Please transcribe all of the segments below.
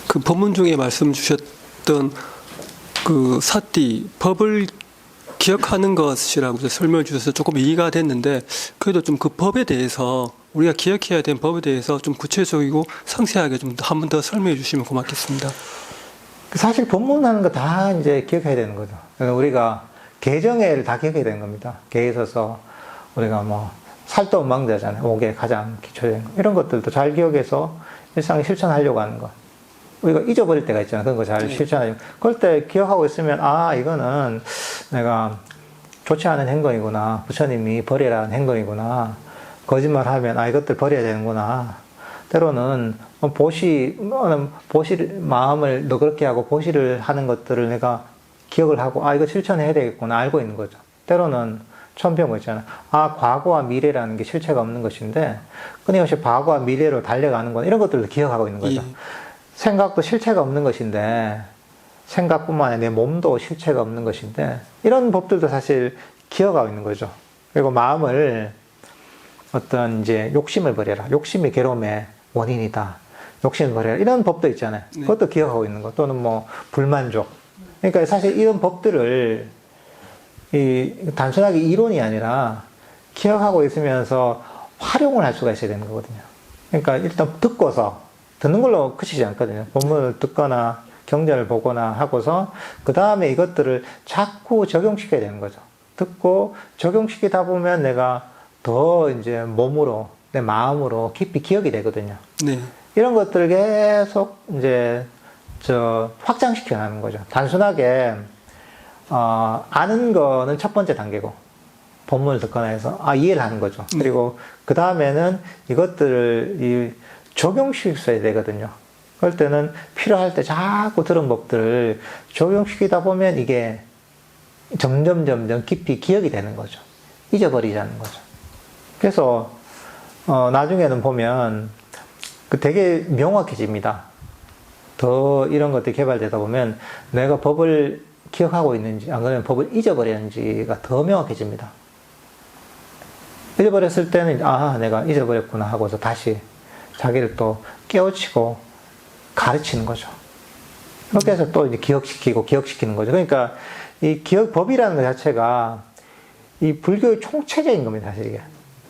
그 법문 중에 말씀 주셨던 그 사띠 법을 기억하는 것이라고 설명해 주셔서 조금 이해가 됐는데, 그래도 좀 그 법에 대해서 우리가 기억해야 되는 법에 대해서 좀 구체적이고 상세하게 좀 한 번 더 설명해 주시면 고맙겠습니다. 사실 법문하는 거 다 이제 기억해야 되는 거죠. 그러니까 우리가 개정회를 다 기억해야 되는 겁니다. 개에 있어서 우리가 뭐 살도망자잖아요. 5개 가장 기초적인 거. 이런 것들도 잘 기억해서 일상에 실천하려고 하는 것. 우리가 잊어버릴 때가 있잖아요. 그런 거 잘 실천하려고. 그럴 때 기억하고 있으면, 아, 이거는 내가 좋지 않은 행동이구나. 부처님이 버리라는 행동이구나. 거짓말하면, 아, 이것들 버려야 되는구나. 때로는 마음을 너그럽게 하고 보시를 하는 것들을 내가 기억을 하고, 아, 이거 실천해야 되겠구나. 알고 있는 거죠. 때로는 처음 배운 거 있잖아요. 아, 과거와 미래라는 게 실체가 없는 것인데, 끊임없이 과거와 미래로 달려가는 건 이런 것들도 기억하고 있는 거죠. 생각도 실체가 없는 것인데, 생각뿐만 아니라 내 몸도 실체가 없는 것인데, 이런 법들도 사실 기억하고 있는 거죠. 그리고 마음을 어떤 이제 욕심을 버려라. 욕심이 괴로움의 원인이다. 욕심을 버려라. 이런 법도 있잖아요. 그것도 기억하고 있는 거. 또는 뭐, 불만족. 그러니까 사실 이런 법들을 단순하게 이론이 아니라 기억하고 있으면서 활용을 할 수가 있어야 되는 거거든요. 그러니까 일단 듣는 걸로 그치지 않거든요. 본문을 듣거나 경전을 보거나 하고서 그 다음에 이것들을 자꾸 적용시켜야 되는 거죠. 듣고 적용시키다 보면 내가 더 이제 몸으로, 내 마음으로 깊이 기억이 되거든요. 네. 이런 것들을 계속 이제 확장시켜 나가는 거죠. 단순하게 아는 거는 첫 번째 단계고, 본문을 듣거나 해서 이해를 하는 거죠. 그리고 그 다음에는 이것들을 적용시켜야 되거든요. 그럴 때는 필요할 때 자꾸 들은 법들을 적용시키다 보면 이게 점점 깊이 기억이 되는 거죠. 잊어버리지 않는 거죠. 그래서 나중에는 보면 되게 명확해집니다. 더 이런 것들이 개발되다 보면 내가 법을 기억하고 있는지 안 그러면 법을 잊어버렸는지가 더 명확해집니다. 잊어버렸을 때는 내가 잊어버렸구나 하고서 다시 자기를 또 깨우치고 가르치는 거죠. 그렇게 해서 또 이제 기억시키는 거죠. 그러니까 이 기억법이라는 것 자체가 이 불교의 총체적인 겁니다, 사실 이게.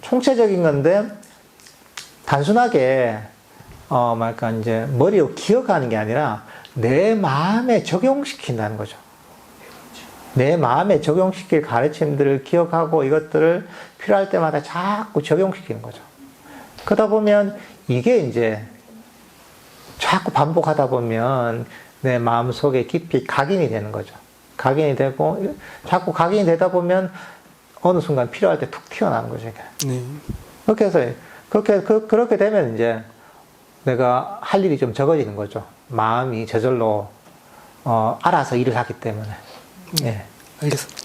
총체적인 건데, 단순하게, 이제 머리로 기억하는 게 아니라 내 마음에 적용시킨다는 거죠. 내 마음에 적용시킬 가르침들을 기억하고 이것들을 필요할 때마다 자꾸 적용시키는 거죠. 그러다 보면 이게 이제 자꾸 반복하다 보면 내 마음 속에 깊이 각인이 되는 거죠. 각인이 되고, 자꾸 각인이 되다 보면 어느 순간 필요할 때 툭 튀어나오는 거죠. 이게. 그렇게 해서, 그렇게 되면 이제 내가 할 일이 좀 적어지는 거죠. 마음이 저절로, 알아서 일을 하기 때문에. 알겠습니다.